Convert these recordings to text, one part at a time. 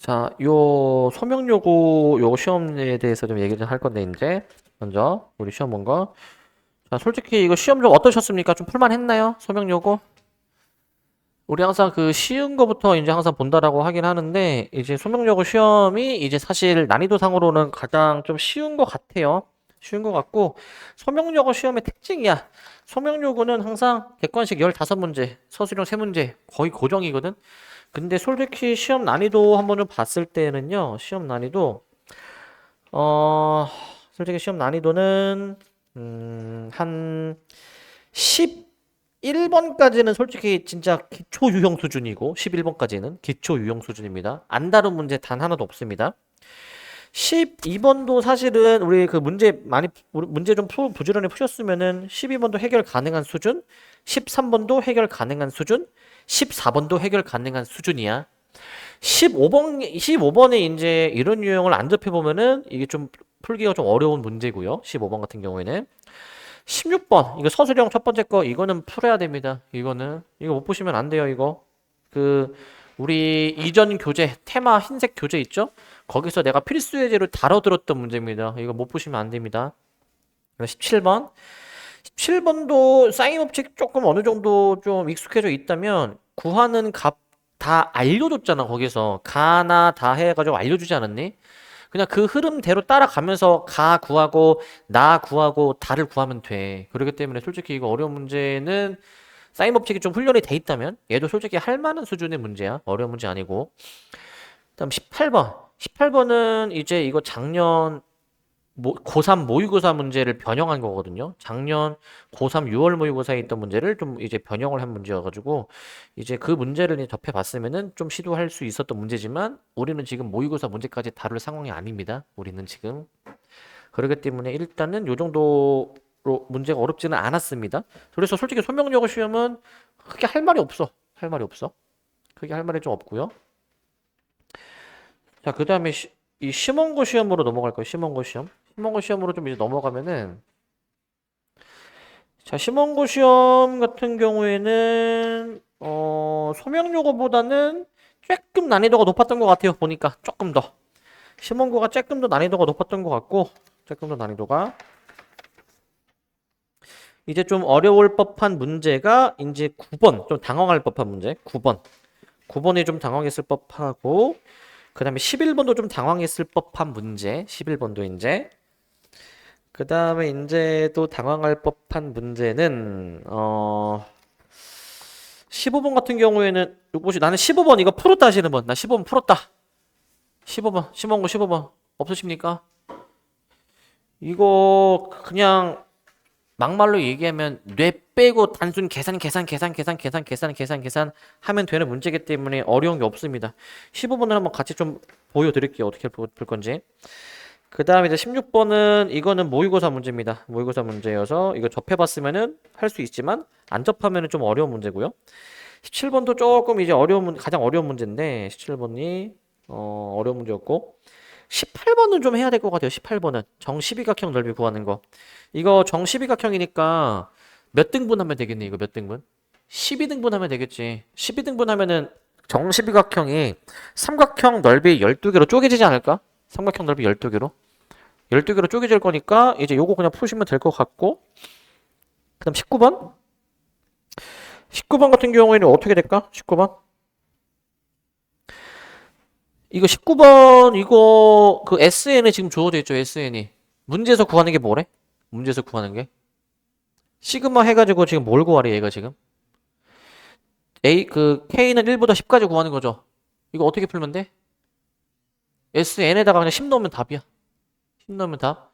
자, 요 소명 요구 요 시험에 대해서 좀 얘기를 할 건데 이제 먼저 우리 시험 본 거. 자, 솔직히 이거 시험 좀 어떠셨습니까? 좀 풀만 했나요? 소명 요구? 우리 항상 그 쉬운 거부터 이제 항상 본다라고 하긴 하는데 이제 소명 요구 시험이 이제 사실 난이도상으로는 가장 좀 쉬운 것 같아요. 쉬운 것 같고 소명 요구 시험의 특징이야. 소명 요구는 항상 객관식 15문제, 서술형 3문제 거의 고정이거든. 근데 솔직히 시험 난이도 한번 좀 봤을 때는요, 시험 난이도, 어, 솔직히 시험 난이도는, 한 11번까지는 솔직히 진짜 기초 유형 수준이고, 11번까지는 기초 유형 수준입니다. 안 다룬 문제 단 하나도 없습니다. 12번도 사실은 우리 그 문제 좀 부지런히 푸셨으면은 12번도 해결 가능한 수준, 13번도 해결 가능한 수준, 14번도 해결 가능한 수준이야. 15번에 이제 이런 유형을 안 접해보면은 이게 좀 풀기가 좀 어려운 문제고요. 15번 같은 경우에는. 16번, 이거 서술형 첫 번째 거, 이거는 풀어야 됩니다. 이거 못 보시면 안 돼요, 이거. 그, 우리 이전 교재, 테마 흰색 교재 있죠? 거기서 내가 필수 예제로 다뤄들었던 문제입니다. 이거 못 보시면 안 됩니다. 17번. 17번도 사인 법칙 조금 어느 정도 좀 익숙해져 있다면 구하는 값 다 알려줬잖아. 거기서 가나 다 해가지고 알려주지 않았니? 그냥 그 흐름대로 따라가면서 가 구하고 나 구하고 다를 구하면 돼. 그렇기 때문에 솔직히 이거 어려운 문제는 사인 법칙이 좀 훈련이 돼 있다면 얘도 솔직히 할 만한 수준의 문제야. 어려운 문제 아니고. 그다음 18번. 18번은 이제 이거 작년 고3 모의고사 문제를 변형한 거거든요. 작년 고3 6월 모의고사에 있던 문제를 좀 이제 변형을 한 문제여가지고 이제 그 문제를 이제 접해봤으면은 좀 시도할 수 있었던 문제지만 우리는 지금 모의고사 문제까지 다룰 상황이 아닙니다. 우리는 지금 그렇기 때문에 일단은 요 정도로 문제가 어렵지는 않았습니다. 그래서 솔직히 소명여고 시험은 크게 할 말이 없어. 할 말이 없어. 크게 할 말이 좀 없고요. 자, 그 다음에 이 심원고 시험으로 넘어갈 거예요. 심원고 시험. 심원고 시험으로 좀 이제 넘어가면은 자, 심원고 시험 같은 경우에는 소명 요거보다는 조금 난이도가 높았던 것 같아요. 보니까 조금 더 심원고가 조금 더 난이도가 높았던 것 같고 조금 더 난이도가 이제 좀 어려울 법한 문제가 이제 9번 좀 당황할 법한 문제 9번이 좀 당황했을 법하고 그 다음에 11번도 좀 당황했을 법한 문제 11번도 이제 그 다음에 이제 또 당황할 법한 문제는 15번 같은 경우에는 혹시 나는 15번 이거 풀었다 하시는 분, 나 15번 풀었다. 15번, 심원고 15번 없으십니까? 이거 그냥 막말로 얘기하면 뇌 빼고 단순 계산 하면 되는 문제이기 때문에 어려운 게 없습니다. 15번을 한번 같이 좀 보여드릴게요. 어떻게 풀 건지. 그 다음에 이제 16번은 이거는 모의고사 문제입니다. 모의고사 문제여서 이거 접해봤으면은 할 수 있지만 안 접하면은 좀 어려운 문제고요. 17번도 조금 이제 가장 어려운 문제인데 17번이 어려운 문제였고 18번은 좀 해야 될 것 같아요. 18번은 정십이각형 넓이 구하는 거. 이거 정십이각형이니까 몇 등분 하면 되겠니? 이거 몇 등분? 12등분 하면 되겠지. 12등분 하면은 정십이각형이 삼각형 넓이 12개로 쪼개지지 않을까? 삼각형 넓이 12개로. 12개로 쪼개질 거니까 이제 요거 그냥 푸시면 될 것 같고 그다음 19번? 19번 같은 경우에는 어떻게 될까? 19번? 이거 19번 이거 그 SN에 지금 주어져 있죠. SN이. 문제에서 구하는 게 뭐래? 문제에서 구하는 게? 시그마 해가지고 지금 뭘 구하래 얘가 지금? 그 K는 1보다 10까지 구하는 거죠. 이거 어떻게 풀면 돼? SN에다가 그냥 10 넣으면 답이야. 10 넣으면 답.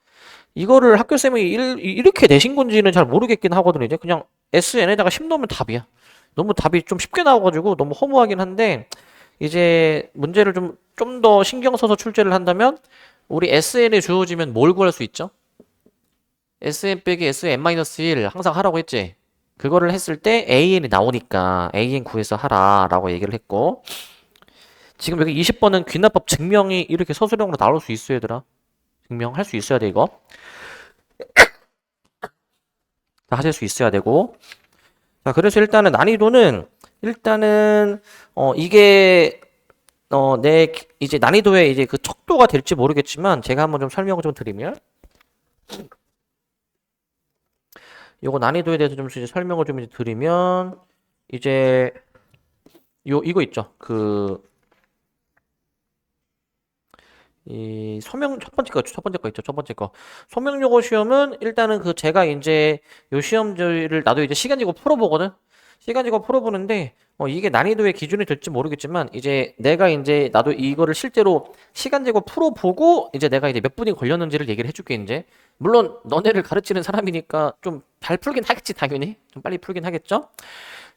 이거를 학교쌤이 이렇게 내신 건지는 잘 모르겠긴 하거든요. 이제 그냥 SN에다가 10 넣으면 답이야. 너무 답이 좀 쉽게 나와가지고 너무 허무하긴 한데 이제 문제를 좀 더 신경 써서 출제를 한다면 우리 SN에 주어지면 뭘 구할 수 있죠? SN 빼기 SN-1 항상 하라고 했지. 그거를 했을 때 AN이 나오니까 AN 구해서 하라라고 얘기를 했고 지금 여기 20번은 귀납법 증명이 이렇게 서술형으로 나올 수 있어 얘들아. 증명할 수 있어야 돼 이거. 다 하실 수 있어야 되고 자 그래서 일단은 난이도는 일단은 이게 이제 난이도의 이제 그 척도가 될지 모르겠지만 제가 한번 좀 설명을 좀 드리면 요거 난이도에 대해서 좀 이제 설명을 좀 이제 드리면 이제 이거 있죠. 이 소명 첫 번째 거 있죠. 첫 번째 거. 소명 요거 시험은 일단은 제가 이제 요 시험지를 나도 이제 시간 지고 풀어보거든. 시간 지고 풀어보는데 이게 난이도의 기준이 될지 모르겠지만 이제 내가 이제 나도 이거를 실제로 시간 재고 풀어보고 이제 내가 이제 몇 분이 걸렸는지를 얘기를 해줄게 이제. 물론 너네를 가르치는 사람이니까 좀 잘 풀긴 하겠지 당연히. 좀 빨리 풀긴 하겠죠.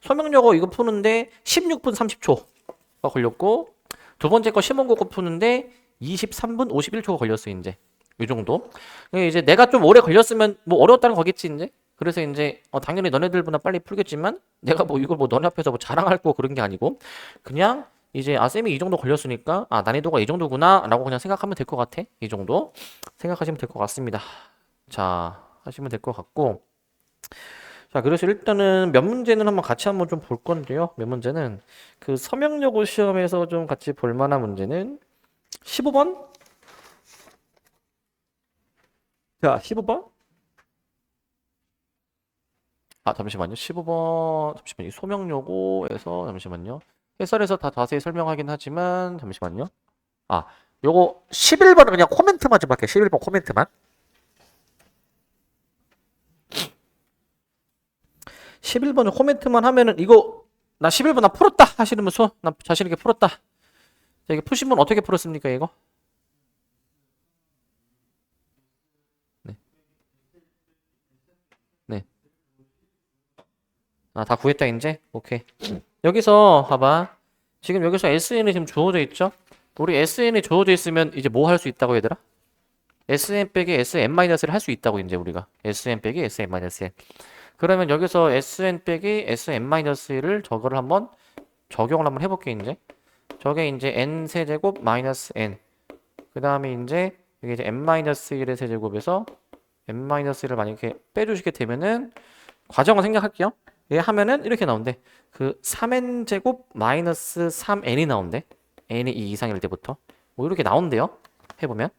소명요거 이거 푸는데 16분 30초가 걸렸고 두 번째 거 시험국어 푸는데 23분 51초가 걸렸어 이제. 이 정도. 이제 내가 좀 오래 걸렸으면 뭐 어려웠다는 거겠지 이제. 그래서 이제 당연히 너네들보다 빨리 풀겠지만 내가 뭐 이걸 뭐 너네 앞에서 뭐 자랑할 거 그런 게 아니고 그냥 이제 쌤이 이 정도 걸렸으니까 난이도가 이 정도구나 라고 그냥 생각하면 될 것 같아. 이 정도 생각하시면 될 것 같습니다. 자, 하시면 될 것 같고 자, 그래서 일단은 몇 문제는 한번 같이 한번 좀 볼 건데요. 몇 문제는 서명여고 시험에서 좀 같이 볼 만한 문제는 15번? 자, 15번? 잠시만요. 15번, 잠시만요. 소명요거에서, 잠시만요. 해설에서 다 자세히 설명하긴 하지만, 잠시만요. 요거 11번은 그냥 코멘트만 좀 할게요. 11번 코멘트만. 11번은 코멘트만 하면은, 나 11번 나 풀었다! 하시는 분 나 자신있게 풀었다. 자, 이게 푸신 분 어떻게 풀었습니까, 이거? 네. 네. 다 구했다, 이제? 오케이. 여기서, 봐봐. 지금 여기서 SN이 지금 주어져 있죠? 우리 SN이 주어져 있으면 이제 뭐 할 수 있다고 얘들아? SN 빼기 SN-를 할 수 있다고 이제 우리가 SN 빼기 SN-N 그러면 여기서 SN 빼기 SN-1을 저거를 한번 적용을 한번 해볼게 이제 저게 이제 n 세제곱 마이너스 n 그 다음에 이제 이게 이제 n-1의 세제곱에서 n-를 만약에 빼주시게 되면은 과정을 생략할게요. 얘 하면은 이렇게 나온대. 3n 제곱 마이너스 3n이 나온대. n이 2 이상일 때부터 뭐 이렇게 나온대요. 해보면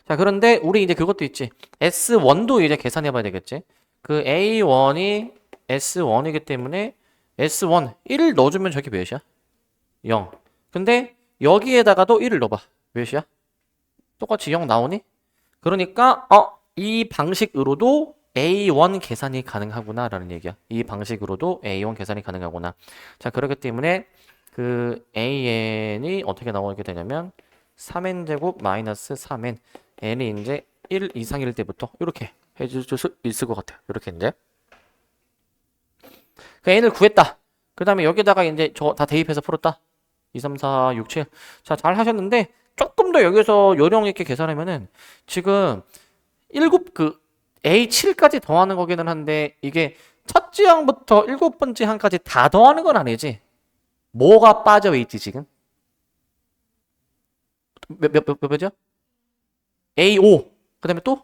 자 그런데 우리 이제 그것도 있지. S1도 이제 계산해 봐야 되겠지. A1이 S1이기 때문에 S1 1을 넣어주면 저게 몇이야? 0. 근데 여기에다가도 1을 넣어봐. 몇이야? 똑같이 0 나오니? 그러니까 이 방식으로도 A1 계산이 가능하구나 라는 얘기야. 이 방식으로도 A1 계산이 가능하구나. 자 그렇기 때문에 AN이 어떻게 나오게 되냐면 3n제곱 마이너스 3n n이 이제 1 이상일 때부터 이렇게 해줄 수 있을 것 같아요. 이렇게 이제 n을 구했다. 그 다음에 여기다가 이제 저 다 대입해서 풀었다. 2, 3, 4, 6, 7. 자, 잘 하셨는데 조금 더 여기서 요령 있게 계산하면은 지금 7 A7까지 더하는 거기는 한데 이게 첫째 항부터 7번째 항까지 다 더하는 건 아니지. 뭐가 빠져 있지 지금? 몇이죠? A5. 그 다음에 또?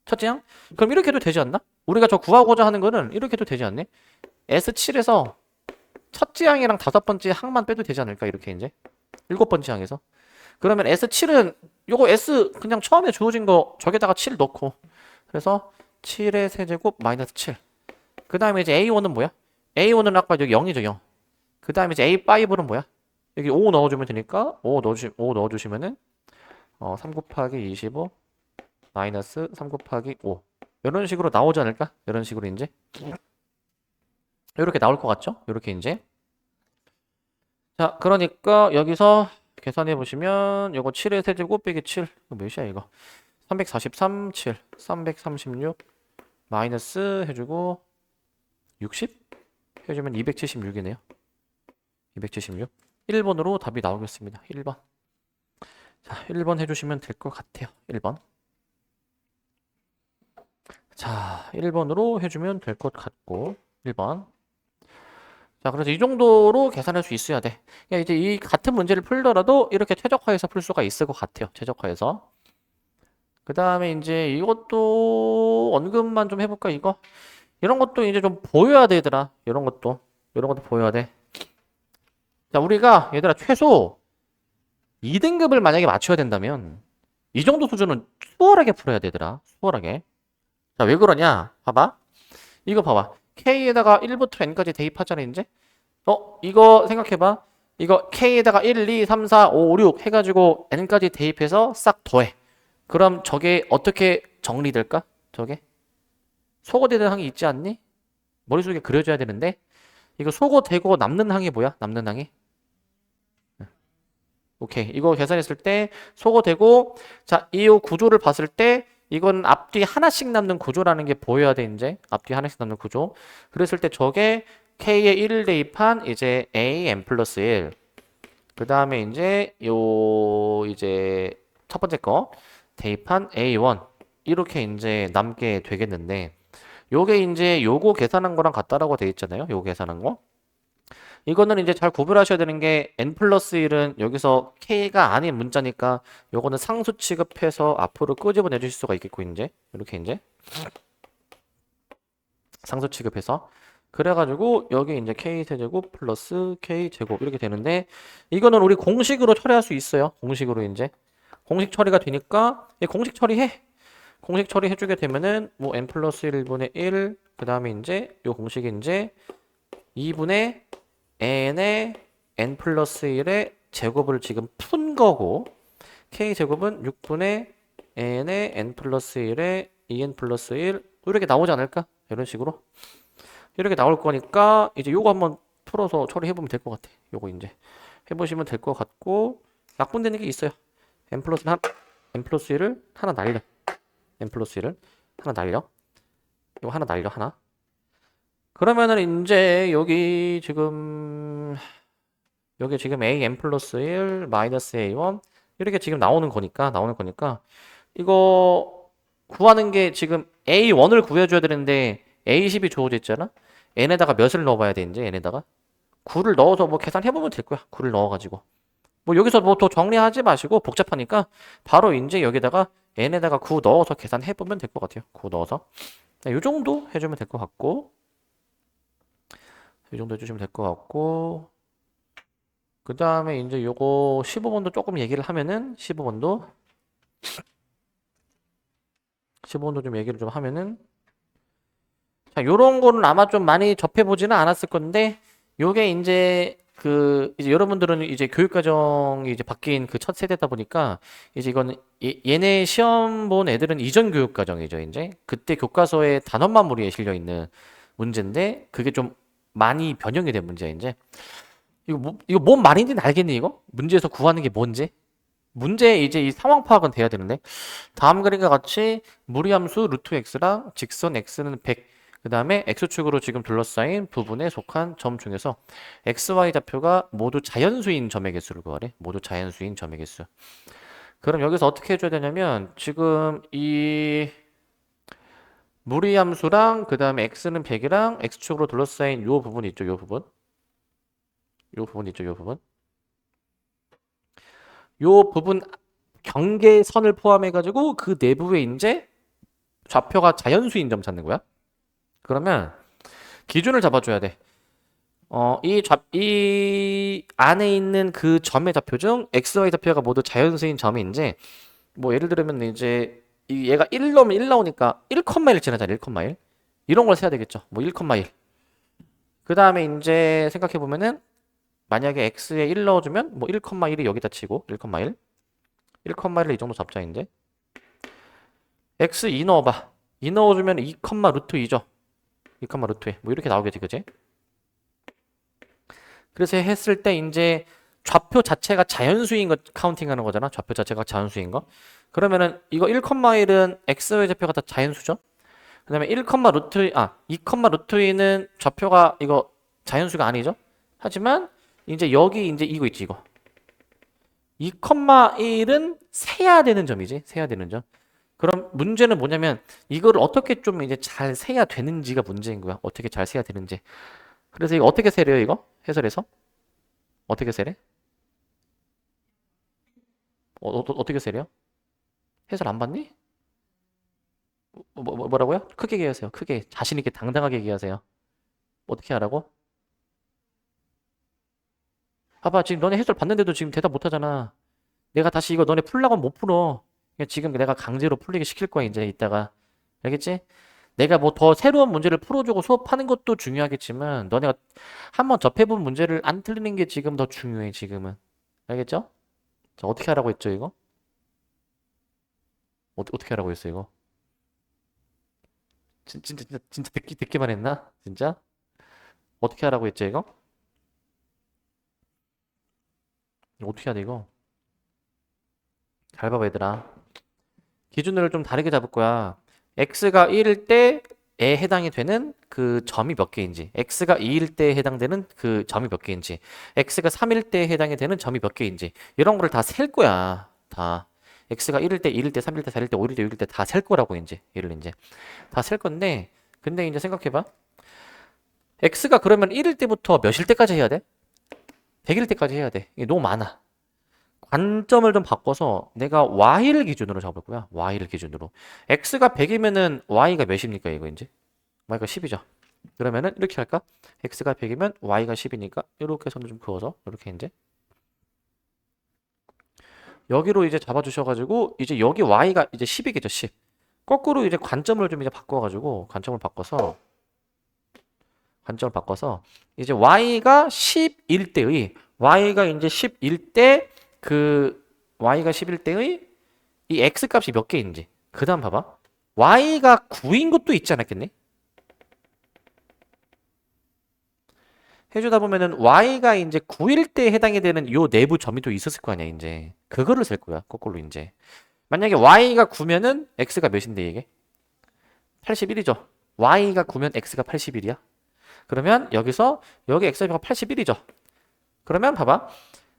첫째 항? 그럼 이렇게 해도 되지 않나? 우리가 저 구하고자 하는 거는 이렇게 해도 되지 않네? S7에서 첫째 항이랑 5번째 항만 빼도 되지 않을까? 이렇게 이제 7번째 항에서 그러면 S7은 요거 S 그냥 처음에 주어진 거 저기다가 7 넣고 그래서 7의 세제곱 마이너스 7. 그 다음에 이제 A1은 뭐야? A1은 아까 여기 0이죠 0. 그 다음에 이제 A5는 뭐야? 여기 5 넣어주면 되니까 5 넣어주시면은 3 곱하기 25 마이너스 3 곱하기 5 이런 식으로 나오지 않을까? 이런 식으로 이제 이렇게 나올 것 같죠? 이렇게 이제 자 그러니까 여기서 계산해 보시면 요거 7의 세제곱 빼기 7 이거 몇이야 이거 343 7 336 마이너스 해주고 60 해주면 276이네요 276 1번으로 답이 나오겠습니다 1번 자 1번 해주시면 될 것 같아요 1번 자 1번으로 해주면 될 것 같고 1번 자 그래서 이 정도로 계산할 수 있어야 돼 그러니까 이제 이 같은 문제를 풀더라도 이렇게 최적화해서 풀 수가 있을 것 같아요 최적화해서 그 다음에 이제 이것도 언급만 좀 해볼까 이거 이런 것도 이제 좀 보여야 되더라 이런 것도 보여야 돼 자, 우리가 얘들아 최소 2등급을 만약에 맞춰야 된다면 이 정도 수준은 수월하게 풀어야 되더라. 수월하게. 자, 왜 그러냐? 봐봐. 이거 봐봐. K에다가 1부터 N까지 대입하잖아, 이제. 이거 생각해봐. 이거 K에다가 1, 2, 3, 4, 5, 6 해가지고 N까지 대입해서 싹 더해. 그럼 저게 어떻게 정리될까? 저게? 소거되는 항이 있지 않니? 머릿속에 그려줘야 되는데. 이거 소거되고 남는 항이 뭐야? 남는 항이? 오케이. 이거 계산했을 때 소거되고, 자, 이 구조를 봤을 때 이건 앞뒤 하나씩 남는 구조라는 게 보여야 돼, 이제. 앞뒤 하나씩 남는 구조. 그랬을 때 저게 K에 1을 대입한 이제 A N 플러스 1. 그 다음에 이제 이제 첫 번째 거 대입한 A1. 이렇게 이제 남게 되겠는데, 요게 이제 요거 계산한 거랑 같다라고 돼 있잖아요. 요거 계산한 거. 이거는 이제 잘 구별하셔야 되는 게 n 플러스 1은 여기서 k가 아닌 문자니까 요거는 상수 취급해서 앞으로 끄집어내 주실 수가 있겠고 이제 이렇게 이제 상수 취급해서 그래가지고 여기 이제 k세제곱 플러스 k제곱 이렇게 되는데 이거는 우리 공식으로 처리할 수 있어요. 공식으로 이제 공식 처리가 되니까 공식 처리해. 공식 처리해주게 되면은 뭐 n 플러스 1분의 1 그 다음에 이제 요 공식이 이제 2분의 n의 n 플러스 1의 제곱을 지금 푼 거고 k제곱은 6분의 n의 n 플러스 1의 2n 플러스 1 이렇게 나오지 않을까? 이런 식으로 이렇게 나올 거니까 이제 요거 한번 풀어서 처리해보면 될 것 같아. 요거 이제 해보시면 될 것 같고 약분되는 게 있어요. n 플러스 1을 하나 날려. n 플러스 1을 하나 날려. 이거 하나 날려 하나. 그러면은 이제 여기 지금 a n 플러스 1 마이너스 a1 이렇게 지금 나오는 거니까 이거 구하는 게 지금 a1을 구해줘야 되는데 a10이 주어져 있잖아. n에다가 몇을 넣어봐야 돼 이제 n에다가 9를 넣어서 뭐 계산해보면 될 거야. 9를 넣어가지고 뭐 여기서 뭐 더 정리하지 마시고 복잡하니까 바로 이제 여기다가 n에다가 9 넣어서 계산해보면 될 것 같아요. 9 넣어서 이 정도 해주면 될 것 같고 이 정도 해주시면 될 것 같고 그 다음에 이제 요거 15번도 조금 얘기를 하면은 15번도 좀 얘기를 좀 하면은 자 요런 거는 아마 좀 많이 접해보지는 않았을 건데 요게 이제 여러분들은 이제 교육과정이 이제 바뀐 그 첫 세대다 보니까 이제 이거는 얘네 시험 본 애들은 이전 교육과정이죠. 이제 그때 교과서에 단원만 무리에 실려 있는 문제인데 그게 좀 많이 변형이 된 문제야 이제. 이거 뭔 말인지는 알겠니, 이거? 문제에서 구하는 게 뭔지? 문제 이제 이 상황 파악은 돼야 되는데. 다음 그림과 같이 무리함수 루트 x랑 직선 x는 100, 그 다음에 x축으로 지금 둘러싸인 부분에 속한 점 중에서 xy 좌표가 모두 자연수인 점의 개수를 구하래. 모두 자연수인 점의 개수. 그럼 여기서 어떻게 해줘야 되냐면 지금 이 무리함수랑 그 다음에 x는 100이랑 x축으로 둘러싸인 요 부분 있죠, 요 부분. 요 부분 있죠, 요 부분. 요 부분 경계선을 포함해가지고 그 내부에 이제 좌표가 자연수인 점 찾는 거야. 그러면 기준을 잡아줘야 돼. 이 안에 있는 그 점의 좌표 중 x, y 좌표가 모두 자연수인 점인지 뭐 예를 들면 이제 얘가 1 넣으면 1 나오니까 1,1 지나잖아. 1,1 이런 걸 세야 되겠죠. 뭐 1,1 그 다음에 이제 생각해 보면은 만약에 x에 1 넣어주면 뭐 1,1이 여기다 치고 1,1 1,1을 이 정도 잡자 이제 x 2 넣어봐. 2 넣어주면 2, 루트 2죠. 2, 루트 2. 뭐 이렇게 나오겠지, 그지? 그래서 했을 때 이제 좌표 자체가 자연수인 거 카운팅하는 거잖아. 좌표 자체가 자연수인 거. 그러면은 이거 1,1은 x의 좌표가 다 자연수죠. 그 다음에 2, 루트 2는 좌표가 이거 자연수가 아니죠. 하지만 이제 여기 이제 이거 있지, 이거. 2,1은 세야 되는 점이지. 세야 되는 점. 그럼 문제는 뭐냐면 이거를 어떻게 좀 이제 잘 세야 되는지가 문제인 거야. 어떻게 잘 세야 되는지. 그래서 이거 어떻게 세려요, 이거? 해설해서? 어떻게 세래? 어떻게 세려? 해설 안 봤니? 뭐라고요? 크게 얘기하세요. 크게. 자신 있게 당당하게 얘기하세요. 어떻게 하라고? 봐봐, 지금 너네 해설 봤는데도 지금 대답 못 하잖아. 내가 다시 이거 너네 풀라고 하면 못 풀어. 그냥 지금 내가 강제로 풀리게 시킬 거야, 이제 이따가. 알겠지? 내가 뭐 더 새로운 문제를 풀어주고 수업하는 것도 중요하겠지만, 너네가 한번 접해본 문제를 안 틀리는 게 지금 더 중요해, 지금은. 알겠죠? 자, 어떻게 하라고 했죠, 이거? 어떻게 하라고 했어, 이거? 진짜 듣기만 했나? 진짜? 어떻게 하라고 했죠, 이거? 이거 어떻게 해야 돼, 이거? 잘 봐봐, 얘들아. 기준을 좀 다르게 잡을 거야. x가 1일 때에 해당이 되는 그 점이 몇 개인지, x가 2일 때에 해당되는 그 점이 몇 개인지, x가 3일 때에 해당이 되는 점이 몇 개인지, 이런 거를 다 셀 거야. 다. x가 1일 때, 2일 때, 3일 때, 4일 때, 5일 때, 6일 때 다 셀 거라고, 이제. 얘를 이제. 다 셀 건데, 근데 이제 생각해봐. x가 그러면 1일 때부터 몇일 때까지 해야 돼? 100일 때까지 해야 돼. 이게 너무 많아. 관점을 좀 바꿔서 내가 y를 기준으로 잡을 거야. y를 기준으로. x가 100이면은 y가 몇입니까, 이거 이제? y가 10이죠. 그러면은 이렇게 할까? x가 100이면 y가 10이니까 이렇게 선을 좀 그어서 이렇게 이제 여기로 이제 잡아주셔가지고 이제 여기 y가 이제 10이겠죠, 10. 거꾸로 이제 관점을 좀 이제 바꿔가지고 관점을 바꿔서 이제 y가 10일 때의 y가 이제 10일 때 그 y가 10일 때의 이 x 값이 몇 개인지. 그 다음 봐봐. y가 9인 것도 있지 않았겠니? 해주다 보면은 y가 이제 9일 때 해당이 되는 요 내부 점이 또 있었을 거 아니야, 이제. 그거를 셀 거야, 거꾸로 이제. 만약에 y가 9면은 x가 몇인데 이게? 81이죠. y가 9면 x가 81이야. 그러면 여기서 여기 x가 81이죠. 그러면 봐봐.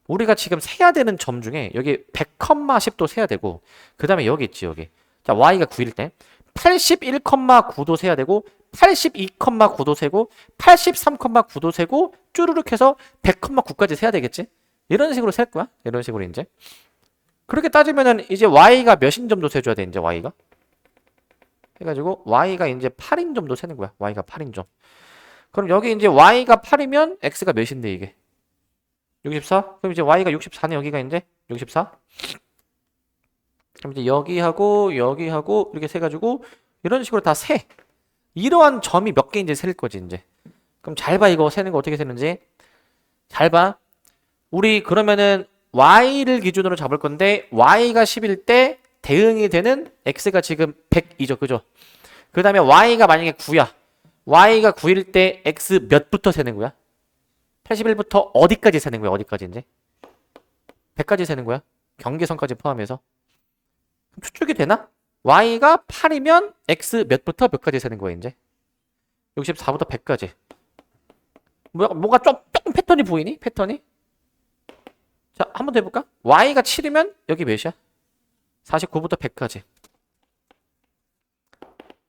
우리가 지금 세야 되는 점 중에 여기 100,10도 세야 되고 그 다음에 여기 있지, 여기. 자, y가 9일 때 81,9도 세야 되고 82,9도 세고 83,9도 세고 쭈루룩 해서 100,9까지 세야 되겠지? 이런 식으로 셀 거야. 이런 식으로 이제. 그렇게 따지면은 이제 y가 몇인 정도 세줘야 돼, 이제 y가. 해가지고 y가 이제 8인 정도 세는 거야. y가 8인 점. 그럼 여기 이제 y가 8이면 x가 몇인데 이게? 64? 그럼 이제 y가 64네, 여기가 이제 64. 그럼 이제 여기하고 여기하고 이렇게 세가지고 이런 식으로 다 세. 이러한 점이 몇 개인지 셀 거지, 이제. 그럼 잘 봐, 이거 세는 거 어떻게 세는지. 잘 봐. 우리 그러면은 y를 기준으로 잡을 건데 y가 10일 때 대응이 되는 x가 지금 100이죠, 그죠? 그 다음에 y가 만약에 9야. y가 9일 때 x 몇부터 세는 거야? 81부터 어디까지 세는 거야? 어디까지 이제? 100까지 세는 거야? 경계선까지 포함해서. 추측이 되나? y가 8이면 x 몇부터 몇까지 세는 거야, 이제? 64부터 100까지. 뭔가 조금 패턴이 보이니? 패턴이? 자, 한 번 더 해볼까? y가 7이면 여기 몇이야? 49부터 100까지.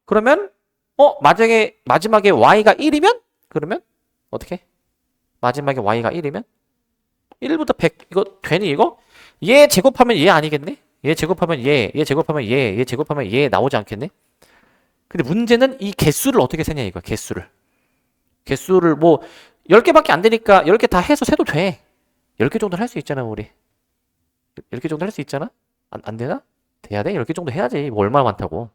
그러면 마지막에 y가 1이면? 그러면 어떻게? 마지막에 y가 1이면? 1부터 100, 이거 괜히 이거? 얘 제곱하면 얘 아니겠네? 얘 제곱하면 얘 제곱하면 얘 제곱하면 얘 나오지 않겠네? 근데 문제는 이 개수를 어떻게 세냐, 이거야, 개수를. 개수를 뭐 10개밖에 안 되니까 10개 다 해서 세도 돼. 10개 정도는 할 수 있잖아, 우리. 10개 정도 할 수 있잖아? 안 되나? 돼야 돼? 10개 정도 해야지. 뭐 얼마나 많다고.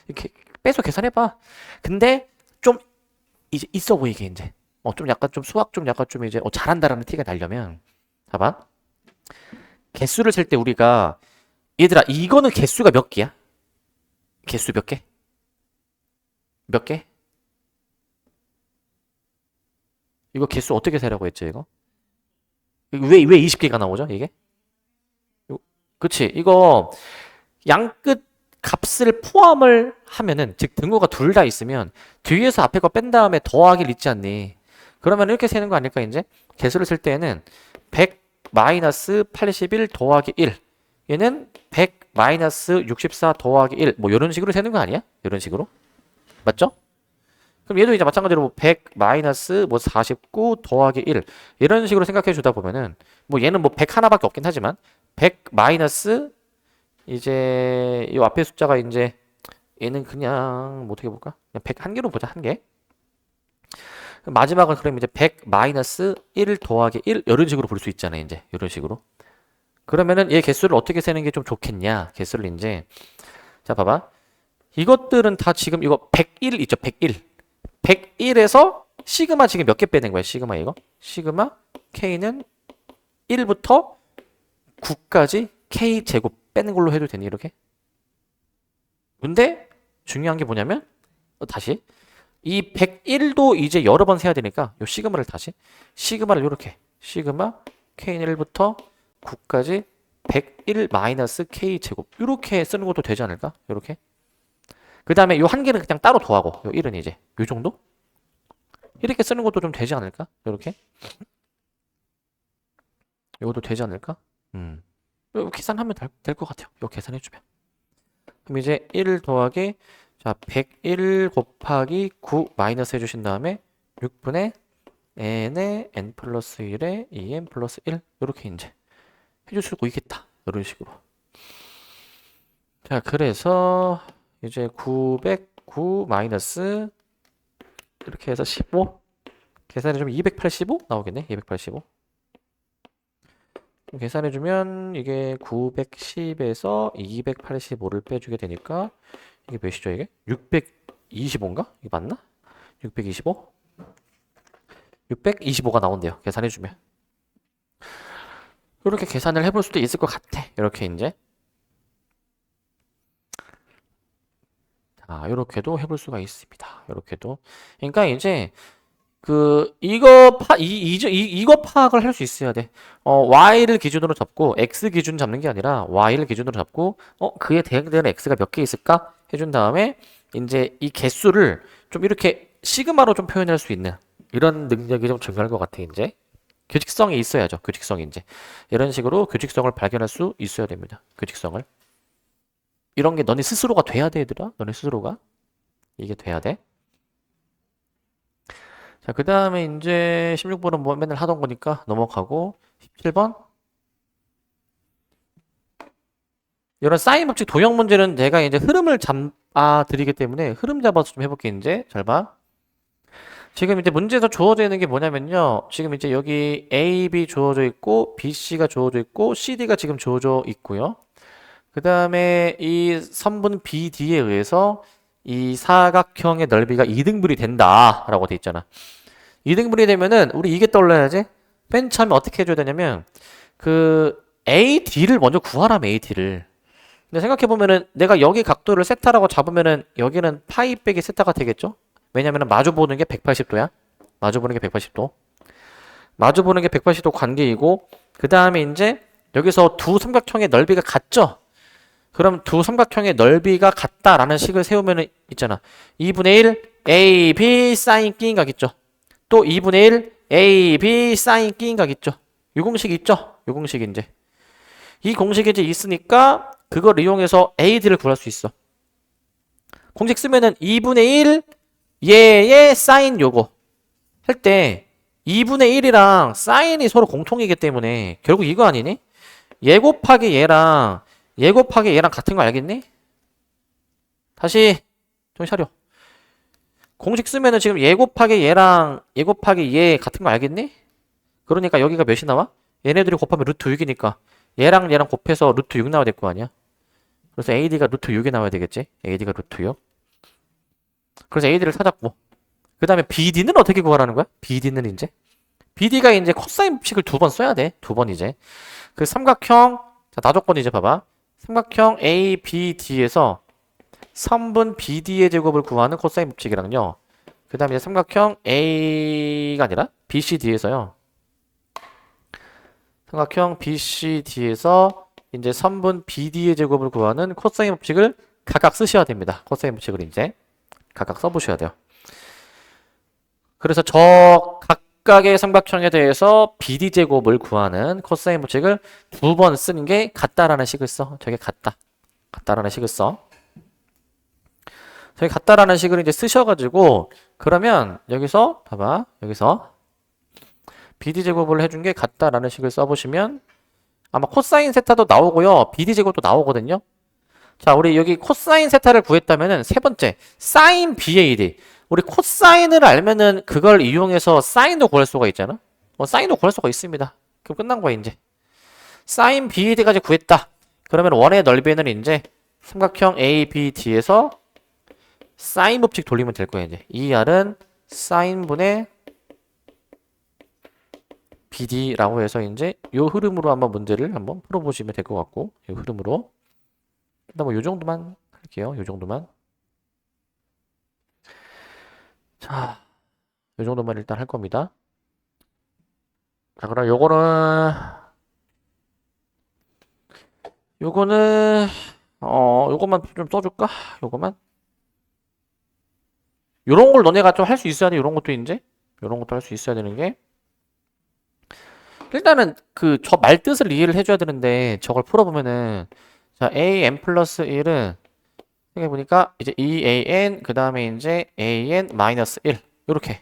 이렇게 빼서 계산해봐. 근데 좀 이제 있어 보이게 이제. 좀 약간 좀 수학 좀 약간 좀 이제 잘한다라는 티가 나려면 봐봐. 개수를 셀 때 우리가 얘들아, 이거는 개수가 몇 개야? 개수 몇 개? 몇 개? 이거 개수 어떻게 세라고 했죠, 이거? 왜 20개가 나오죠, 이게? 그치. 이거 양끝 값을 포함을 하면은, 즉 등호가 둘 다 있으면 뒤에서 앞에 거 뺀 다음에 더하기를 있지 않니? 그러면 이렇게 세는 거 아닐까, 이제? 개수를 쓸 때에는 100 마이너스 81 더하기 1. 얘는 100 마이너스 64 더하기 1. 뭐 이런 식으로 세는 거 아니야? 이런 식으로. 맞죠? 그럼 얘도 이제 마찬가지로 100 마이너스 뭐 49 더하기 1. 이런 식으로 생각해 주다 보면은 뭐 얘는 뭐 100 하나밖에 없긴 하지만 100 마이너스 이제 이 앞에 숫자가 이제 얘는 그냥 뭐 어떻게 볼까? 그냥 100 한 개로 보자, 한 개. 마지막은 그럼 이제 100 마이너스 1 더하기 1 이런 식으로 볼 수 있잖아요. 이제 이런 식으로. 그러면은 얘 개수를 어떻게 세는 게 좀 좋겠냐? 개수를 이제 자 봐봐. 이것들은 다 지금 이거 101 있죠? 101. 101에서 시그마 지금 몇 개 빼는 거야? 시그마 이거? 시그마 K는 1부터 9까지 K 제곱 빼는 걸로 해도 되니 이렇게? 근데 중요한 게 뭐냐면 다시 이 101도 이제 여러 번 세야 되니까 요 시그마를 다시 시그마를 이렇게 시그마 K는 1부터 9까지 101 마이너스 K 제곱 이렇게 쓰는 것도 되지 않을까? 이렇게 그 다음에 요 한 개는 그냥 따로 더하고 요 1은 이제 요 정도? 이렇게 쓰는 것도 좀 되지 않을까? 이렇게 이것도 되지 않을까? 요 계산하면 될 것 같아요. 요 계산해주면 그럼 이제 1 더하기 자 101 곱하기 9 마이너스 해주신 다음에 6분의 n의 n 플러스 1에 2n 플러스 1 이렇게 이제 해줄 수 있겠다. 이런 식으로 자 그래서 이제 909 마이너스 이렇게 해서 15 계산해주면 285 나오겠네. 285 계산해주면 이게 910에서 285를 빼주게 되니까 이게 몇이죠 이게? 625인가? 이게 맞나? 625? 625가 나온대요. 계산해주면 이렇게 계산을 해볼 수도 있을 것 같아. 이렇게 이제 자 이렇게도 해볼 수가 있습니다. 이렇게도 그러니까 이제 이거 파악을 할 수 있어야 돼. y를 기준으로 잡고 x 기준 잡는 게 아니라 y를 기준으로 잡고 그에 대응되는 x가 몇 개 있을까 해준 다음에 이제 이 개수를 좀 이렇게 시그마로 좀 표현할 수 있는 이런 능력이 좀 중요할 것 같아. 이제 규칙성이 있어야죠. 규칙성이 이제 이런 식으로 규칙성을 발견할 수 있어야 됩니다. 규칙성을 이런 게 너네 스스로가 돼야 돼, 얘들아. 너네 스스로가 이게 돼야 돼. 자, 그 다음에 이제 16번은 뭐 맨날 하던 거니까 넘어가고 17번 이런 사인 법칙 도형 문제는 제가 이제 흐름을 잡아 드리기 때문에 흐름 잡아서 좀 해볼게. 이제 잘 봐. 지금 이제 문제에서 주어져 있는 게 뭐냐면요. 지금 이제 여기 A, B 주어져 있고 B, C가 주어져 있고 C, D가 지금 주어져 있고요. 그 다음에 이 선분 BD에 의해서 이 사각형의 넓이가 2등분이 된다 라고 돼 있잖아. 2등분이 되면은 우리 이게 떠올라야지. 맨 처음에 어떻게 해줘야 되냐면 AD를 먼저 구하라면 AD를. 근데 생각해보면은 내가 여기 각도를 세타라고 잡으면은 여기는 파이 빼기 세타가 되겠죠? 왜냐면은 마주보는 게 180도야. 마주보는 게 180도. 마주보는 게 180도 관계이고 그 다음에 이제 여기서 두 삼각형의 넓이가 같죠? 그럼 두 삼각형의 넓이가 같다라는 식을 세우면은 있잖아. 2분의 1 A, B 사인 끼인각 있죠? 또 2분의 1 A, B 사인 끼인각 있죠? 이 공식 있죠? 이 공식 이제 이 공식이 이제 있으니까 그걸 이용해서 AD를 구할 수 있어. 공식 쓰면은 2분의 1 얘의 사인 요거 할 때 2분의 1이랑 사인이 서로 공통이기 때문에 결국 이거 아니니? 얘 곱하기 얘랑 같은 거 알겠니? 다시 정신 차려. 공식 쓰면은 지금 얘 곱하기 얘랑 얘 곱하기 얘 같은 거 알겠니? 그러니까 여기가 몇이 나와? 얘네들이 곱하면 루트 6이니까 얘랑 곱해서 루트 6 나와야 될 거 아니야? 그래서 AD가 루트 6이 나와야 되겠지? AD가 루트 6. 그래서 AD를 찾았고 그 다음에 BD는 어떻게 구하라는 거야? BD는 이제 BD가 이제 코사인 법칙을 2번 써야 돼. 2번 이제 그 삼각형 자 다조건 이제 봐봐. 삼각형 ABD에서 선분 BD의 제곱을 구하는 코사인 법칙이랑요. 그 다음에 삼각형 A가 아니라 BCD에서요. 삼각형 BCD에서 이제 선분 BD의 제곱을 구하는 코사인 법칙을 각각 쓰셔야 됩니다. 코사인 법칙을 이제 각각 써보셔야 돼요. 그래서 저 각각의 삼각형에 대해서 BD 제곱을 구하는 코사인 법칙을 2번 쓰는 게 같다라는 식을 써. 저게 같다라는 식을 써. 저게 같다라는 식을 이제 쓰셔가지고 그러면 여기서 봐봐. 여기서 BD 제곱을 해준 게 같다라는 식을 써보시면 아마 코사인 세타도 나오고요. BD 제곱도 나오거든요. 자, 우리 여기 코사인 세타를 구했다면은 세 번째 사인 BAD. 우리 코사인을 알면은 그걸 이용해서 사인도 구할 수가 있잖아. 사인도 구할 수가 있습니다. 그럼 끝난 거야 이제. 사인 BD까지 구했다. 그러면 원의 넓이는 이제 삼각형 ABD에서 사인 법칙 돌리면 될 거야 이제. ER은 사인분의 BD라고 해서 이제 요 흐름으로 한번 문제를 한번 풀어보시면 될 것 같고, 요 흐름으로. 일단 뭐 요 정도만 할게요. 요 정도만. 자, 요 정도만 일단 할 겁니다. 자, 그럼 요거는 요것만 좀 써줄까? 요거만. 요런 걸 너네가 좀 할 수 있어야 돼. 요런 것도 이제 요런 것도 할 수 있어야 되는 게, 일단은 그 저 말뜻을 이해를 해줘야 되는데, 저걸 풀어보면은 자 an 플러스 1은 생각해보니까 이제 2an 그 다음에 이제 an 마이너스 1 요렇게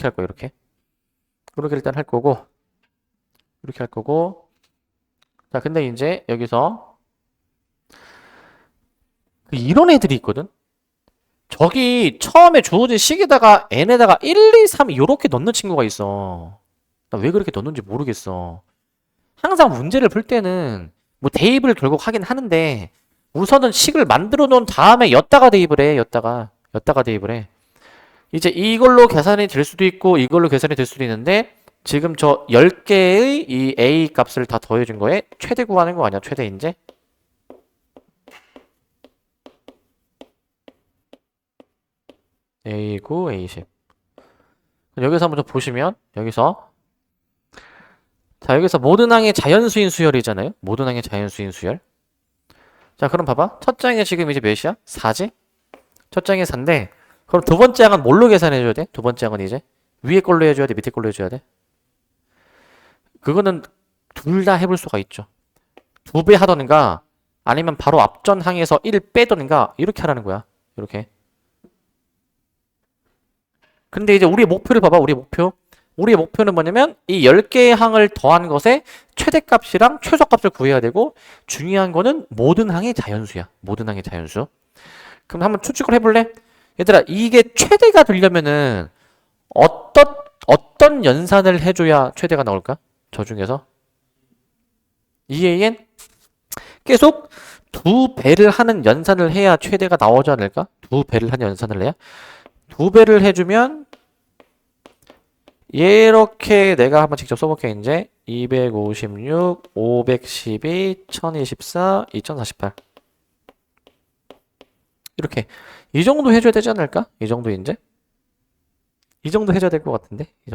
할 거예요. 요렇게 일단 할 거고, 이렇게 할 거고. 자 근데 이제 여기서 이런 애들이 있거든. 저기 처음에 주어진 식에다가 n에다가 1, 2, 3 요렇게 넣는 친구가 있어. 나 왜 그렇게 넣는지 모르겠어. 항상 문제를 풀 때는 뭐 대입을 결국 하긴 하는데, 우선은 식을 만들어 놓은 다음에 였다가 대입을 해. 였다가 대입을 해. 이제 이걸로 계산이 될 수도 있고 이걸로 계산이 될 수도 있는데, 지금 저 10개의 이 a 값을 다 더해준 거에 최대 구하는 거 아니야. 최대 이제 a9 a10. 여기서 한번 좀 보시면, 여기서 모든 항의 자연수인 수열이잖아요. 모든 항의 자연수인 수열. 자 그럼 봐봐. 첫 장에 지금 이제 몇이야? 4지? 첫 장에 4인데, 그럼 두 번째 항은 뭘로 계산해줘야 돼? 두 번째 항은 이제 위에 걸로 해줘야 돼? 밑에 걸로 해줘야 돼? 그거는 둘 다 해볼 수가 있죠. 2배 하던가 아니면 바로 앞전 항에서 1 빼던가 이렇게 하라는 거야. 이렇게. 근데 이제 우리의 목표를 봐봐. 우리의 목표는 뭐냐면 이 10개의 항을 더한 것의 최대값이랑 최소값을 구해야 되고, 중요한 거는 모든 항의 자연수야. 모든 항의 자연수. 그럼 한번 추측을 해볼래? 얘들아, 이게 최대가 되려면은 어떤 연산을 해줘야 최대가 나올까? 저 중에서 2an 계속 2배를 하는 연산을 해야 최대가 나오지 않을까? 2배를 하는 연산을 해야? 2배를 해주면 이렇게 내가 한번 직접 써볼게. 이제 256, 512, 1024, 2048 이렇게 이 정도 해줘야 되지 않을까? 이 정도 이제 이 정도 해줘야 될 것 같은데, 이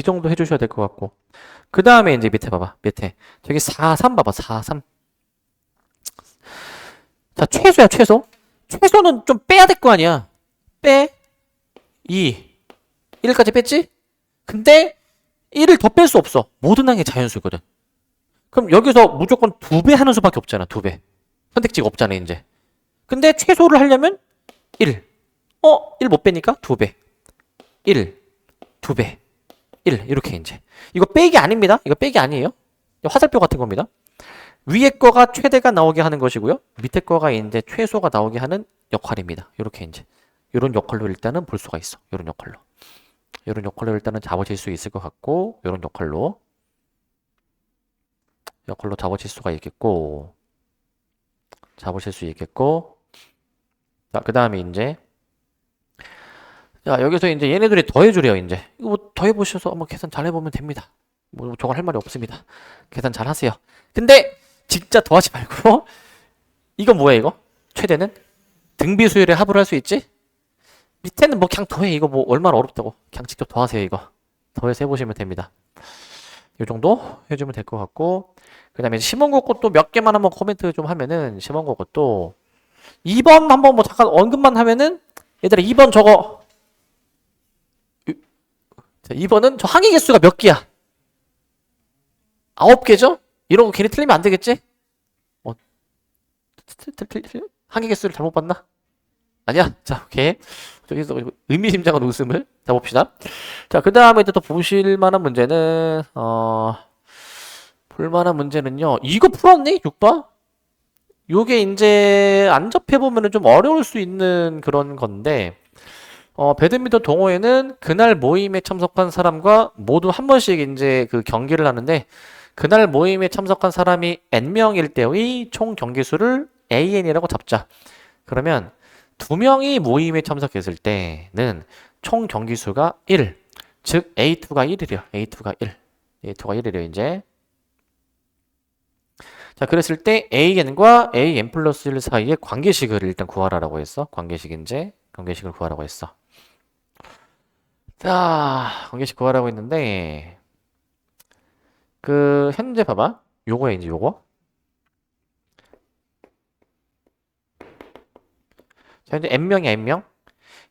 정도 해주셔야 될 것 같고. 그 다음에 이제 밑에 봐봐. 밑에 저기 43 봐봐. 43. 자 최소야. 최소는 좀 빼야 될 거 아니야. 1까지 뺐지? 근데 1을 더 뺄 수 없어. 모든 항의 자연수거든. 그럼 여기서 무조건 2배 하는 수밖에 없잖아. 2배. 선택지가 없잖아 이제. 근데 최소를 하려면 1. 1 못 빼니까 2배. 1. 2배. 1. 이렇게 이제. 이거 빼기 아닙니다. 이거 빼기 아니에요. 화살표 같은 겁니다. 위에 거가 최대가 나오게 하는 것이고요. 밑에 거가 이제 최소가 나오게 하는 역할입니다. 이렇게 이제. 이런 역할로 일단은 볼 수가 있어. 이런 역할로 일단은 잡아질 수 있을 것 같고, 이런 역할로 잡아질 수가 있겠고, 자, 그 다음에 이제, 자, 여기서 이제 얘네들이 더해주래요, 이제. 이거 뭐 더해보셔서 한번 계산 잘 해보면 됩니다. 뭐, 저걸 할 말이 없습니다. 계산 잘 하세요. 근데, 진짜 더하지 말고, 이건 뭐야, 이거? 최대는? 등비수열에 합을 할 수 있지? 밑에는 뭐 그냥 더해. 이거 뭐 얼마나 어렵다고. 그냥 직접 더하세요, 이거. 더해서 해보시면 됩니다. 이 정도 해주면 될 것 같고, 그 다음에 심원고 것도 몇 개만 한번 코멘트 좀 하면은, 심원고 것도 2번 한번 뭐 잠깐 언급만 하면은, 얘들아 2번 저거, 자, 2번은 저 항의 개수가 몇 개야? 9개죠? 이런 거 괜히 틀리면 안 되겠지? 항의 개수를 잘못 봤나? 아니야? 자, 오케이. 저기서 의미심장한 웃음을 자 봅시다. 자, 그 다음에 또 보실 만한 문제는 볼만한 문제는요. 이거 풀었니? 6번? 요게 이제 안 접해보면은 좀 어려울 수 있는 그런 건데, 배드민턴 동호회는 그날 모임에 참석한 사람과 모두 한 번씩 이제 그 경기를 하는데, 그날 모임에 참석한 사람이 N명일 때의 총 경기 수를 AN이라고 잡자. 그러면 두 명이 모임에 참석했을 때는 총 경기 수가 1. 즉 A2가 1이래요. A2가 1. A2가 1이래요, 이제. 자, 그랬을 때 AN과 AN 플러스 1 사이의 관계식을 일단 구하라고 했어. 관계식을 구하라고 했어. 자, 관계식 구하라고 했는데, 현재 봐봐. 요거야, 이제 요거. 자, 현재 N명이야, N명.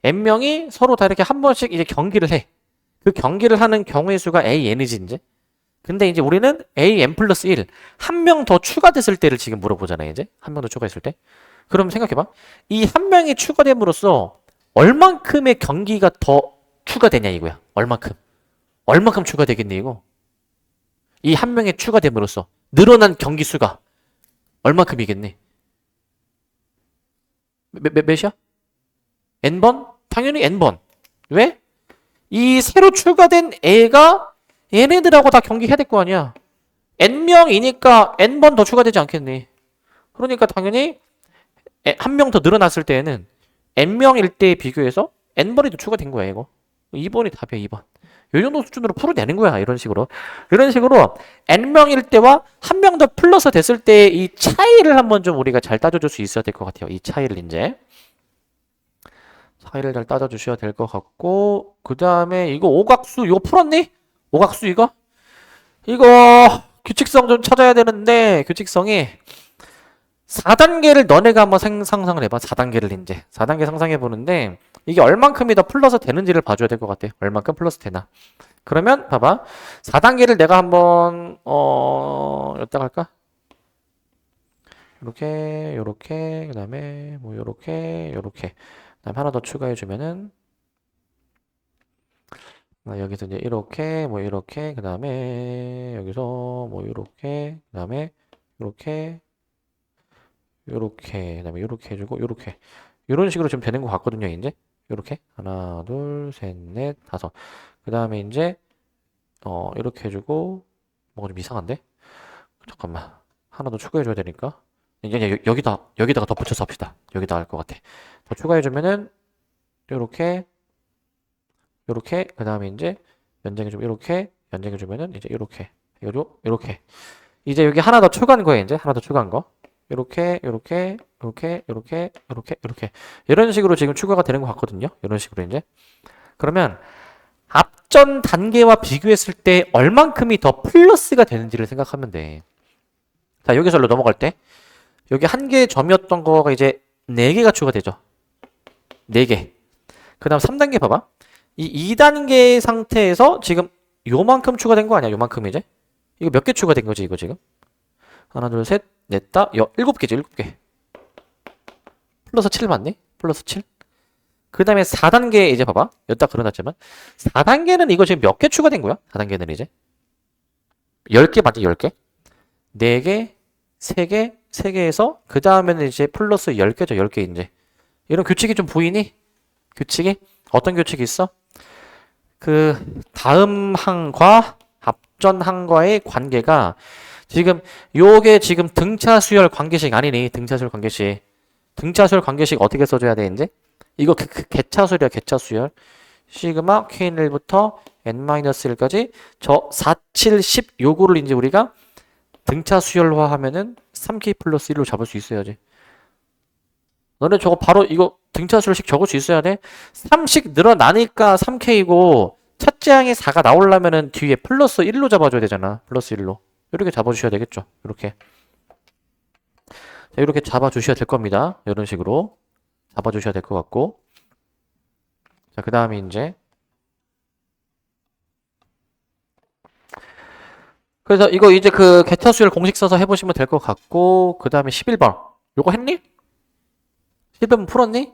N명이 서로 다 이렇게 한 번씩 이제 경기를 해. 그 경기를 하는 경우의 수가 AN이지, 이제. 근데 이제 우리는 AN 플러스 1. 한 명 더 추가됐을 때를 지금 물어보잖아요, 이제. 한 명 더 추가했을 때. 그럼 생각해봐. 이 한 명이 추가됨으로써 얼만큼의 경기가 더 추가되냐, 이거야. 얼만큼. 얼만큼 추가되겠니, 이거? 이 한 명이 추가됨으로써 늘어난 경기 수가 얼만큼이겠니? 몇이야? N번? 당연히 N번. 왜? 이 새로 추가된 애가 얘네들하고 다 경기해야 될 거 아니야. N명이니까 N번 더 추가되지 않겠니? 그러니까 당연히 한 명 더 늘어났을 때에는 N명일 때에 비교해서 N번이 더 추가된 거야, 이거. 2번이 답이야, 2번. 이 정도 수준으로 풀어내는 거야, 이런 식으로. 이런 식으로 N명일 때와 한 명 더 플러스 됐을 때 이 차이를 한번 좀 우리가 잘 따져줄 수 있어야 될 것 같아요. 이 차이를 이제. 차이를 잘 따져주셔야 될 것 같고, 그 다음에 이거 오각수, 이거 풀었니? 오각수 이거? 이거 규칙성 좀 찾아야 되는데, 규칙성이 4단계를 너네가 한번 상상을 해봐. 4단계를 이제. 4단계 상상해 보는데, 이게 얼만큼이 더 플러스 되는지를 봐줘야 될 것 같아. 얼만큼 플러스 되나. 그러면 봐봐. 4단계를 내가 한번 여기다가 할까? 요렇게, 그 다음에 뭐 요렇게. 그다음 하나 더 추가해 주면은 여기서 이제 이렇게 뭐 이렇게 그 다음에 여기서 뭐 이렇게 그 다음에 이렇게 그 다음에 이렇게 해주고 이렇게 이런 식으로 좀 되는 것 같거든요. 이제 이렇게 하나 둘 셋 넷 다섯 그 다음에 이제 이렇게 해주고 뭐가 좀 이상한데? 잠깐만 하나 더 추가해 줘야 되니까 이제 여기다가 덧붙여서 합시다. 여기다 할 것 같아. 더 추가해 주면은 요렇게 그 다음에 이제 연장해 주면 이렇게 연장해 주면은 이제 이렇게 이제 여기 하나 더 추가한 거예요. 이제 하나 더 추가한 거 이렇게 이런 식으로 지금 추가가 되는 것 같거든요. 이런 식으로 이제 그러면 앞전 단계와 비교했을 때 얼만큼이 더 플러스가 되는지를 생각하면 돼. 자, 여기서로 넘어갈 때 여기 한 개의 점이었던 거가 이제 4개가 추가되죠. 4개. 그 다음 3단계 봐봐. 이 2단계 상태에서 지금 요만큼 추가된 거 아니야? 요만큼 이제? 이거 몇 개 추가된 거지, 이거 지금? 하나, 둘, 셋, 넷, 다, 7개지, 7개. 플러스 7 맞니? 플러스 7. 그 다음에 4단계 이제 봐봐. 여기다 그려놨지만 4단계는 이거 지금 몇 개 추가된 거야? 4단계는 이제 10개 맞지? 10개? 4개, 3개, 3개에서 그 다음에는 이제 플러스 10개죠. 10개 이제. 이런 규칙이 좀 보이니? 규칙이? 어떤 규칙이 있어? 그 다음 항과 앞전 항과의 관계가 지금 요게 지금 등차 수열 관계식 아니니? 등차 수열 관계식. 등차 수열 관계식 어떻게 써줘야 돼 이제? 이거 개차 수열이야. 개차 수열. 시그마 Kn1부터 N-1까지 저 4, 7, 10 요거를 이제 우리가 등차 수열화 하면은 3K 플러스 1로 잡을 수 있어야지. 너네 저거 바로 이거 등차 수열식 적을 수 있어야 돼. 3씩 늘어나니까 3K고 첫째 항에 4가 나오려면은 뒤에 플러스 1로 잡아줘야 되잖아. 플러스 1로. 이렇게 잡아주셔야 되겠죠. 이렇게. 자, 이렇게 잡아주셔야 될 겁니다. 이런 식으로 잡아주셔야 될 것 같고. 자, 그 다음에 이제 그래서 이거 이제 그 개차 수열 공식 써서 해보시면 될 것 같고 그 다음에 11번 요거 했니? 11번 풀었니?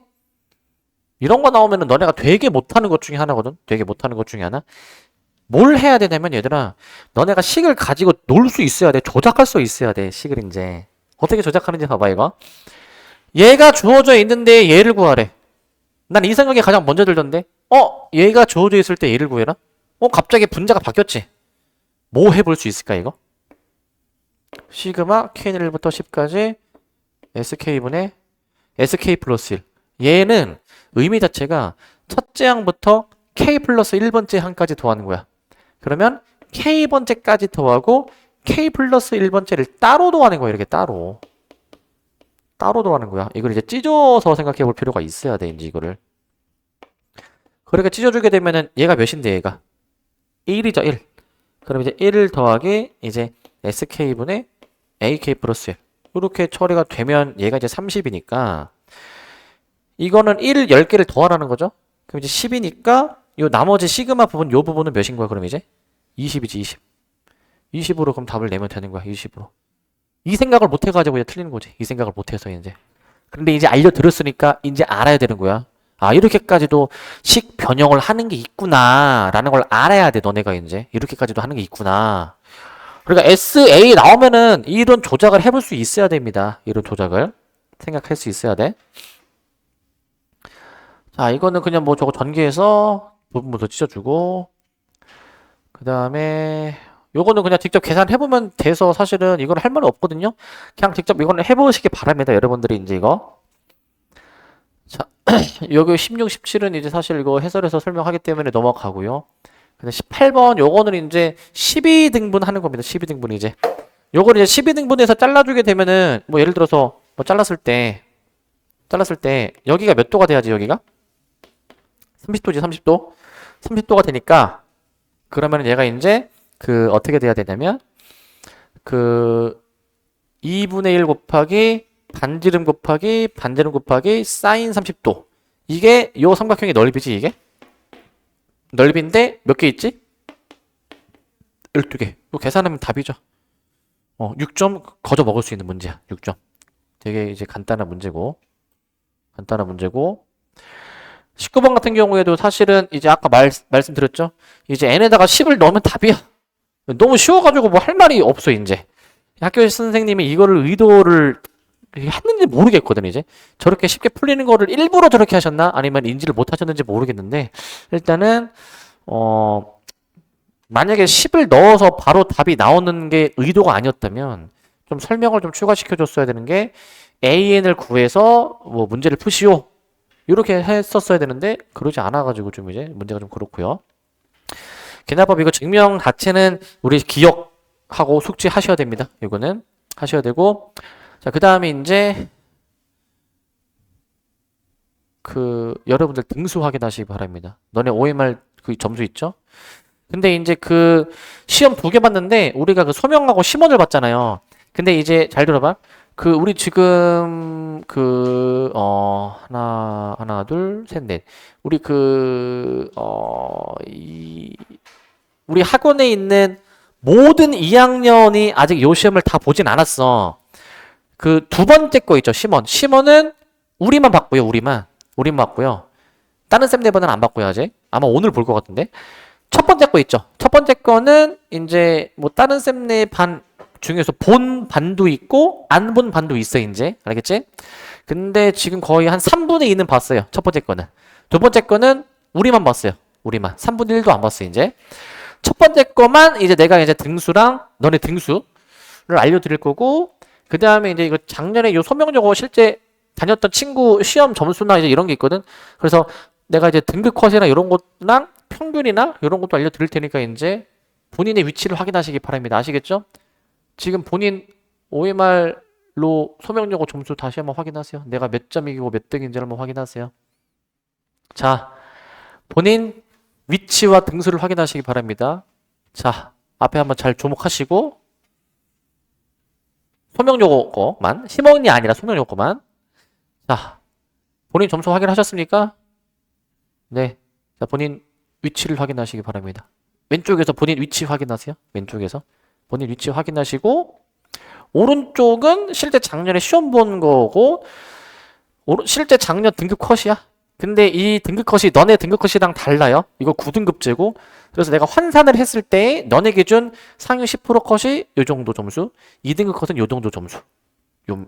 이런 거 나오면은 너네가 되게 못하는 것 중에 하나거든. 되게 못하는 것 중에 하나. 뭘 해야 되냐면 얘들아 너네가 식을 가지고 놀 수 있어야 돼. 조작할 수 있어야 돼. 식을 이제 어떻게 조작하는지 봐봐 이거. 얘가 주어져 있는데 얘를 구하래. 난 이 생각이 가장 먼저 들던데. 얘가 주어져 있을 때 얘를 구해라? 갑자기 분자가 바뀌었지. 뭐 해볼 수 있을까 이거? 시그마 K는 1부터 10까지 SK분의 SK 플러스 1. 얘는 의미 자체가 첫째 항부터 K 플러스 1번째 항까지 더하는 거야. 그러면 K번째까지 더하고 K 플러스 1번째를 따로 더하는 거야. 이렇게 따로 더하는 거야. 이걸 이제 찢어서 생각해 볼 필요가 있어야 돼. 이제 이거를. 그러니까 찢어주게 되면은 얘가 몇인데 얘가 1이죠. 1. 그럼 이제 1을 더하기 이제 SK분의 AK 플러스 1. 이렇게 처리가 되면 얘가 이제 30이니까 이거는 1 10개를 더하라는 거죠. 그럼 이제 10이니까 요 나머지 시그마 부분 요 부분은 몇인 거야? 그럼 이제 20이지 20. 20으로 그럼 답을 내면 되는 거야. 20으로. 이 생각을 못 해가지고 이제 틀리는 거지. 이 생각을 못 해서 이제. 근데 이제 알려드렸으니까 이제 알아야 되는 거야. 아, 이렇게까지도 식 변형을 하는 게 있구나 라는 걸 알아야 돼. 너네가 이제 이렇게까지도 하는 게 있구나. 그러니까 SA 나오면은 이런 조작을 해볼 수 있어야 됩니다. 이런 조작을 생각할 수 있어야 돼. 자, 이거는 그냥 뭐 저거 전개해서 부분부터 찢어주고, 그 다음에 요거는 그냥 직접 계산해보면 돼서 사실은 이건 할 말이 없거든요. 그냥 직접 이거는 해보시기 바랍니다. 여러분들이 이제 이거. 자, 여기 16, 17은 이제 사실 이거 해설해서 설명하기 때문에 넘어가고요. 근데 18번 요거는 이제 12등분 하는 겁니다. 12등분 이제. 요거를 이제 12등분해서 잘라주게 되면은 뭐 예를 들어서 뭐 잘랐을 때 여기가 몇 도가 돼야지 여기가? 30도지 30도. 30도가 되니까 그러면 얘가 이제 그 어떻게 돼야 되냐면 그 2분의 1 곱하기 반지름 곱하기 사인 30도. 이게 요 삼각형의 넓이지 이게? 넓이인데 몇 개 있지? 12개. 이거 계산하면 답이죠. 6점 거저 먹을 수 있는 문제야. 6점. 되게 이제 간단한 문제고. 19번 같은 경우에도 사실은 이제 아까 말씀드렸죠? 이제 n에다가 10을 넣으면 답이야. 너무 쉬워가지고 뭐 할 말이 없어, 이제. 학교 선생님이 이거를 의도를 했는지 모르겠거든, 이제. 저렇게 쉽게 풀리는 거를 일부러 저렇게 하셨나? 아니면 인지를 못 하셨는지 모르겠는데, 일단은, 만약에 10을 넣어서 바로 답이 나오는 게 의도가 아니었다면, 좀 설명을 좀 추가시켜 줬어야 되는 게, AN을 구해서 뭐 문제를 푸시오. 이렇게 했었어야 되는데 그러지 않아가지고 좀 이제 문제가 좀 그렇고요. 개나법 이거 증명 자체는 우리 기억하고 숙지하셔야 됩니다. 이거는 하셔야 되고, 자, 그 다음에 이제 그 여러분들 등수 확인하시기 바랍니다. 너네 OMR 그 점수 있죠? 근데 이제 그 시험 2개 봤는데 우리가 그 소명하고 심원을 봤잖아요. 근데 이제 잘 들어봐. 그 우리 지금 그 하나 둘 셋 넷 우리 우리 학원에 있는 모든 2학년이 아직 요 시험을 다 보진 않았어. 그 두 번째 거 있죠, 심원은 우리만 봤고요. 우리만 봤고요. 다른 쌤네번은 안 봤고요. 아직 아마 오늘 볼 것 같은데. 첫 번째 거 있죠. 첫 번째 거는 이제 뭐 다른 쌤네 반 중에서 본 반도 있고 안 본 반도 있어. 이제 알겠지? 근데 지금 거의 한 3분의 2는 봤어요. 첫 번째 거는. 두 번째 거는 우리만 봤어요. 우리만 3분의 1도 안 봤어요. 이제 첫 번째 거만 이제 내가 이제 등수랑 너네 등수를 알려드릴 거고, 그 다음에 이제 이거 작년에 요 소명여고 실제 다녔던 친구 시험 점수나 이제 이런 게 있거든. 그래서 내가 이제 등급 컷이나 이런 것랑 평균이나 이런 것도 알려드릴 테니까 이제 본인의 위치를 확인하시기 바랍니다. 아시겠죠? 지금 본인 OMR로 소명여고 점수 다시 한번 확인하세요. 내가 몇 점이고 몇 등인지를 한번 확인하세요. 자, 본인 위치와 등수를 확인하시기 바랍니다. 자, 앞에 한번 잘 주목하시고, 소명여고 거만, 심원이 아니라 소명여고 거만. 자, 본인 점수 확인하셨습니까? 네. 자, 본인 위치를 확인하시기 바랍니다. 왼쪽에서 본인 위치 확인하세요. 왼쪽에서. 본인 위치 확인하시고, 오른쪽은 실제 작년에 시험 본 거고, 실제 작년 등급 컷이야. 근데 이 등급 컷이 너네 등급 컷이랑 달라요. 이거 9등급제고. 그래서 내가 환산을 했을 때 너네 기준 상위 10% 컷이 요 정도 점수, 2등급 컷은 요 정도 점수.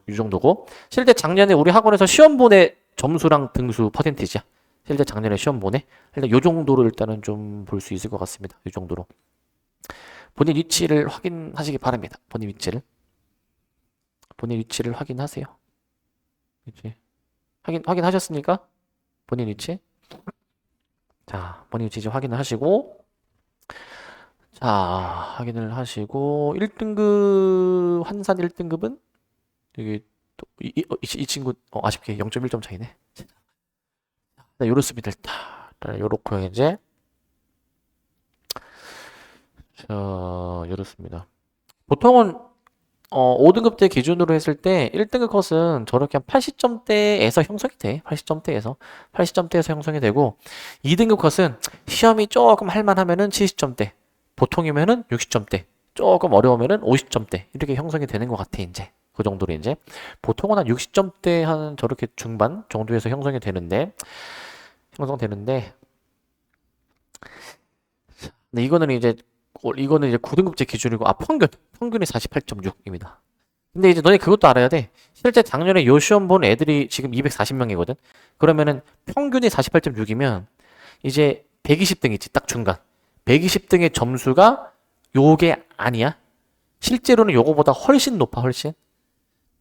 이 정도고 실제 작년에 우리 학원에서 시험 본의 점수랑 등수 퍼센티지야. 실제 작년에 시험 본에 일단 요 정도로 일단은 좀 볼 수 있을 것 같습니다. 이 정도로 본인 위치를 확인하시기 바랍니다. 본인 위치를 확인하세요. 위치 확인하셨습니까? 본인 위치. 자, 본인 위치 이제 확인을 하시고 자, 확인을 하시고 1등급 환산 1등급은 여기 또 이 친구 아쉽게 0.1점 차이네. 네, 요렇습니다. 일단 요렇고요 이제 자, 요렇습니다. 보통은 5등급 때 기준으로 했을 때 1등급 컷은 저렇게 한 80점대에서 형성이 돼. 80점대에서 형성이 되고 2등급 컷은 시험이 조금 할만하면은 70점대, 보통이면은 60점대, 조금 어려우면은 50점대 이렇게 형성이 되는 것 같아 이제. 그 정도로 이제 보통은 한 60점대 한 저렇게 중반 정도에서 형성되는데 근데 이거는 이제 9등급제 기준이고 평균이 48.6입니다. 근데 이제 너네 그것도 알아야 돼. 실제 작년에 요 시험 본 애들이 지금 240명이거든. 그러면은 평균이 48.6이면 이제 120등 있지, 딱 중간. 120등의 점수가 요게 아니야. 실제로는 요거보다 훨씬 높아, 훨씬.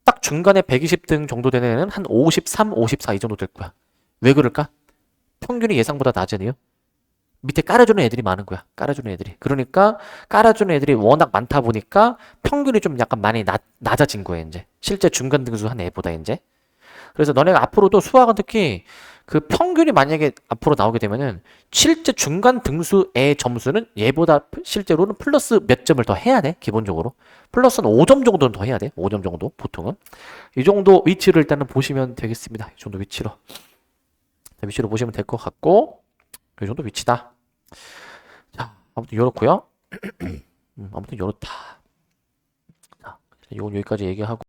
딱 중간에 120등 정도 되는 애는 한 53, 54 이 정도 될 거야. 왜 그럴까? 평균이 예상보다 낮으네요. 밑에 깔아주는 애들이 많은 거야. 깔아주는 애들이. 그러니까 깔아주는 애들이 워낙 많다 보니까 평균이 좀 약간 많이 낮아진 거야, 이제. 실제 중간 등수 한 애보다 이제. 그래서 너네가 앞으로도 수학은 특히 그 평균이 만약에 앞으로 나오게 되면은 실제 중간 등수의 점수는 얘보다 실제로는 플러스 몇 점을 더 해야 돼, 기본적으로. 플러스는 5점 정도는 더 해야 돼. 5점 정도, 보통은. 이 정도 위치를 일단은 보시면 되겠습니다. 이 정도 위치로. 위치로 보시면 될 것 같고, 이 정도 위치다. 자, 아무튼 요렇고요. 아무튼 요렇다. 자, 이건 여기까지 얘기하고